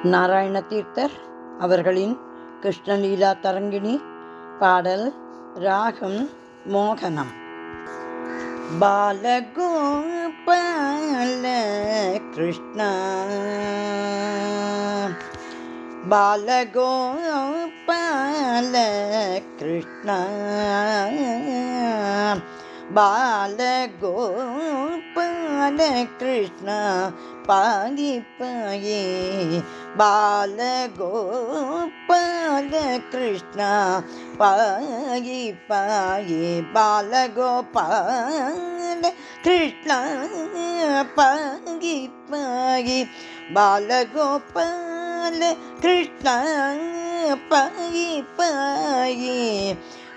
நாராயண தீர்த்தர் அவர்களின் கிருஷ்ணலீலா தரங்கிணி பாடல் ராகம் மோகனம். பாலகோபால கிருஷ்ண பாலகோபால கிருஷ்ண பாலகோபால கிருஷ்ண பாகி பாயே பாலகோபால கிருஷ்ண பாகி பாயே பாலகோபால கிருஷ்ண பாகி பாயே பாலகோபால கிருஷ்ண பாகி பாயே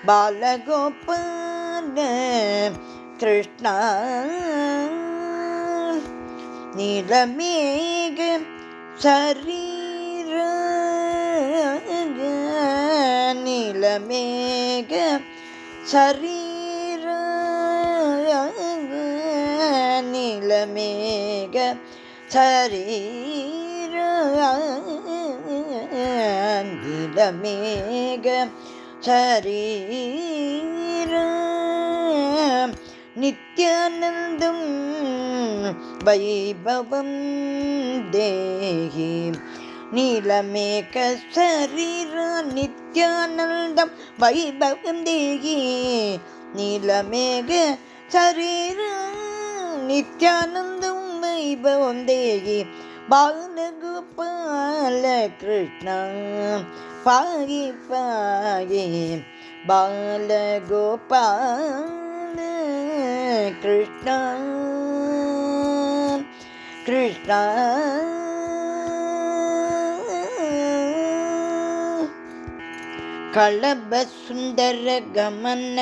பாலகோபால கிருஷ்ண நீலமேக சரீர நீலமேக சரீர நீலமேக சரீர நீலமேக சரீர நித்யானந்தம் வைபவம் தேஹி நீலமேக சரீர நித்யானந்தம் வைபவம் தேஹி நீலமேக சரீர நித்யானந்தம் வைபவம் தேஹி பாலகோபால கிருஷ்ண பாகி பாகி பாலகோபால கிருஷ்ண கிருஷ்ண களப சுந்தர கமன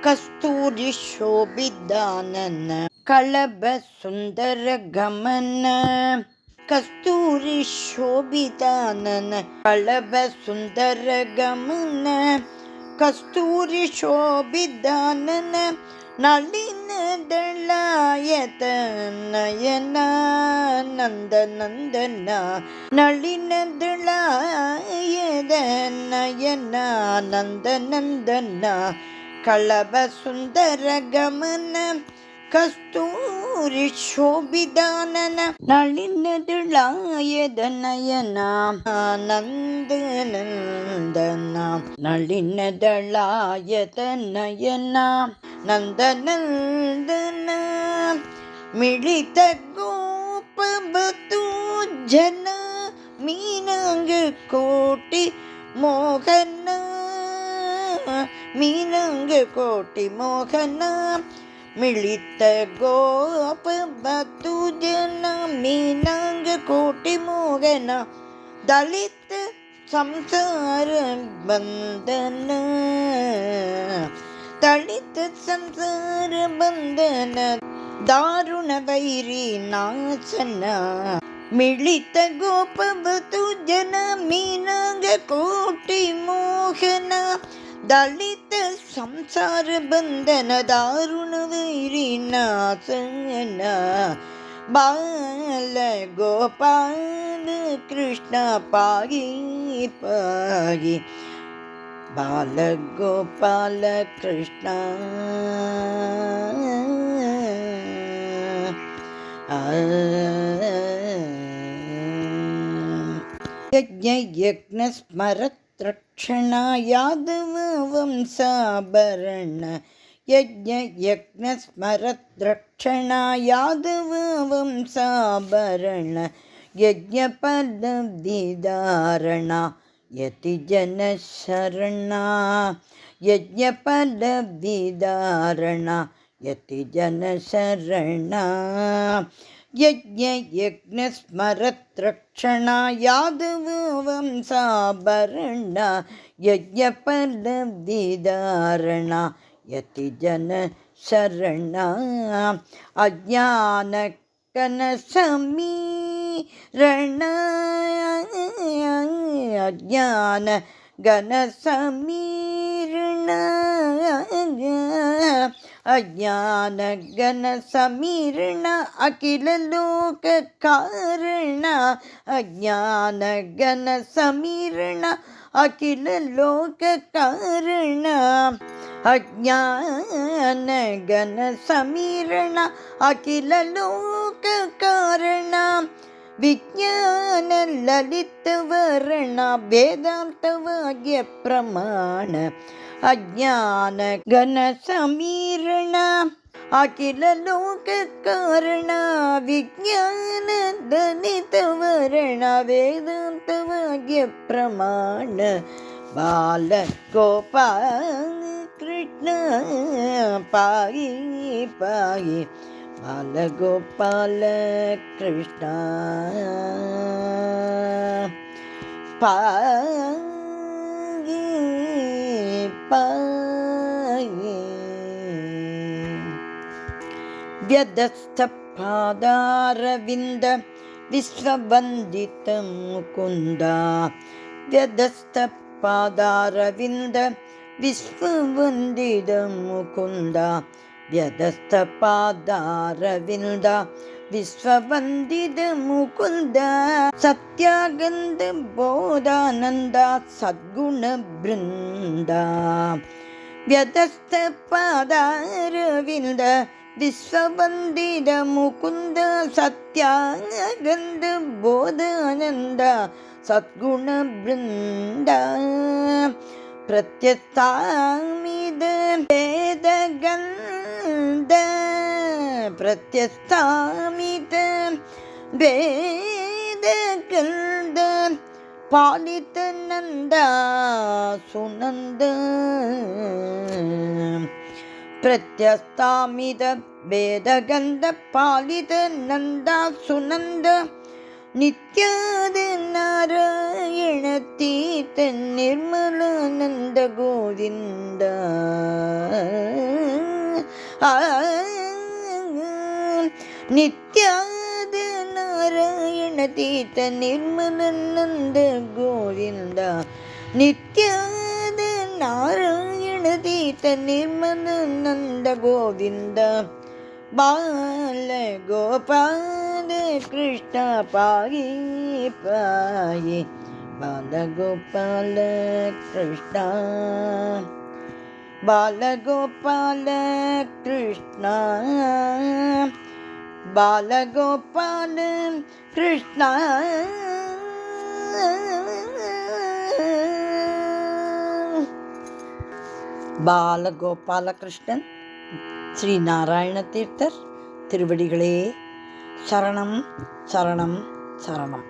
கஸ்தூரி சோபிதானன களப சுந்தர கமன கஸ்தூரி சோபிதானன களப சுந்தர கமன கஸ்தூரி சோபிதானன நளின ದಳಾಯತ ನಯನ ನಂದ ನಂದನ ನಳಿನ ದಳಾಯದ ನಯನ ನಂದ ನಂದನ ಕಳಬ ಸುಂದರ ಗಮನ ಕಸ್ತೂರಿ ಶೋಭಿದಾನನ ನಳಿನ ದಳಾಯದ ನಯನ ನಂದ ನಂದನ ನಳಿನ ದಳಾಯದ ನಯನ ನಂದನಂದನ ಮಿಳಿತ ಗೋಪ ಬತು ಜನ ಮೀನಾಂಗ ಕೋಟಿ ಮೋಹನ ಮೀನಾಂಗ ಕೋಟಿ ಮೋಹನ ಮಿಳಿತ ಗೋಪ ಬತು ಜನ ಮೀನಾಂಗ ಕೋಟಿ ಮೋಹನ ದಲಿತ ಸಂಸಾರ ಬಂಧನ ದಲಿತ ಸಂಸಾರ ಬಂಧನ ದಾರುಣ ವೈರಿ ನಾಶನ ಮಿಳಿತ ಗೋಪವತು ಜನ ಮೀನಾಂಗ ಕೋಟಿ ಮೋಹನ ದಲಿತ ಸಂಸಾರ ಬಂಧನ ದಾರುಣ ವೈರಿ ನಾಶನ ಬಾಲ ಗೋಪಾಲ ಕೃಷ್ಣ ಪಾಗಿ ಪಾಗಿ ಬಾಲಗೋಪಾಲ ಕೃಷ್ಣ ಯಜ್ಞ ಯಜ್ಞ ಸ್ಮರತ್ ರಕ್ಷಣ ಯಾದವ ವಂಶಾಭರಣ ಯಜ್ಞ ಯಜ್ಞ ಸ್ಮರತ್ ರಕ್ಷಣ ಯಾದವ ವಂಶಾಭರಣ ಯಜ್ಞ ಪದವಿಧಾರಣ ಯತಿ ಜನ ಶರಣ ಯಜ್ಞ ಪದವಿಧಾರಣ ಯತಿ ಜನ ಶರಣ ಯಜ್ಞ ಯಜ್ಞ ಸ್ಮರತ್ ರಕ್ಷಣ ಯಾದವ ವಂಶಾಭರಣ ಯಜ್ಞ ಪದವಿಧಾರಣ ಯತಿ ಜನ ಶರಣ ಅಜ್ಞಾನ ಕನಸಮೀರಣ ಅಜ್ಞಾನ ಘನ ಸಮೀರಣ ಅಜ್ಞಾನಘನ ಸಮೀರಣ ಅಖಿಲ ಲೋಕ ಕಾರಣ ಅಜ್ಞಾನಘನ ಸಮೀರಣ ಅಖಿಲ ಲೋಕ ಕಾರಣ ಅಜ್ಞಾನಘನ ಸಮೀರಣ ಅಖಿಲ ಲೋಕ ಕಾರಣ ವಿಜ್ಞಾನ ಲಲಿತ ವರ್ಣ ವೇದಾಂತವಾಗ್ಯ ಪ್ರಮಾಣ ಅಜ್ಞಾನ ಘನ ಸಮೀರಣ ಅಖಿಲ ಲೋಕ ಕಾರಣ ವಿಜ್ಞಾನ ಲಲಿತ ವರ್ಣ ವೇದಾಂತವಾಗ್ಯ ಪ್ರಮಾಣ ಬಾಲ ಗೋಪಾಲ ಕೃಷ್ಣ ಪಾಯಿ ಪಾಯಿ ಬಾಲ ಗೋಪಾಲ ಕೃಷ್ಣ ಪಾಯಿ ಪಾಯಿ ವ್ಯದಸ್ಥ ಪಾದಾರವಿಂದ ವಿಶ್ವವಂದಿತ ಮುಕುಂದ ವ್ಯದಸ್ಥ ಪಾದಾರವಿಂದ ವಿಶ್ವವಂದಿತ ಮುಕುಂದ ವ್ಯದಸ್ಥ ಪಾದಾರವಿಂದ ವಿಶ್ವವಂದಿತ ಮುಕುಂದ ಸತ್ಯಾಗಂಧ ಬೋಧಾನಂದ ಸದ್ಗುಣ ಬೃಂದ ವ್ಯದಸ್ಥ ಪಾದಾರವಿಂದ ವಿಶ್ವವಂದಿತ ಮುಕುಂದ ಸತ್ಯಾಗಂಧ ಬೋಧಾನಂದ ಸದ್ಗುಣ ಬೃಂದ ಪ್ರತ್ಯಸ್ಥಾಮಿದ ವೇದಗಂಧ ಪ್ರತ್ಯಸ್ಥಾಮಿತ ವೇದಗಂಧ ಪಾಲಿತ ನಂದ ಸುನಂದ ಪ್ರತ್ಯಸ್ಥಾಮಿತ ವೇದಗಂಧ ಪಾಲಿತ ನಂದ ಸುನಂದ ನಿತ್ಯಾದ ನಾರಾಯಣ ತೀರ್ಥ ನಿರ್ಮಲಾನಂದ ಗೋವಿಂದ ನಿತ್ಯಾದ ನಾರಾಯಣ ತೀರ್ಥ ನಿರ್ಮಲಾನಂದ ಗೋವಿಂದ ನಿತ್ಯಾದ ನಾರಾಯಣ ತೀರ್ಥ ನಿರ್ಮಲಾನಂದ ಗೋವಿಂದ ಬಾಲ ಗೋಪಾಲ ಕೃಷ್ಣ ಪಾಯಿ ಪಾಯಿ ಬಾಲ ಗೋಪಾಲ ಕೃಷ್ಣ ಬಾಲ ಗೋಪಾಲ ಕೃಷ್ಣ ಬಾಲ ಗೋಪಾಲ ಕೃಷ್ಣ பாலகோபாலகிருஷ்ணன் ஸ்ரீ நாராயண தீர்த்தர் திருவடிகளே சரணம் சரணம் சரணம்.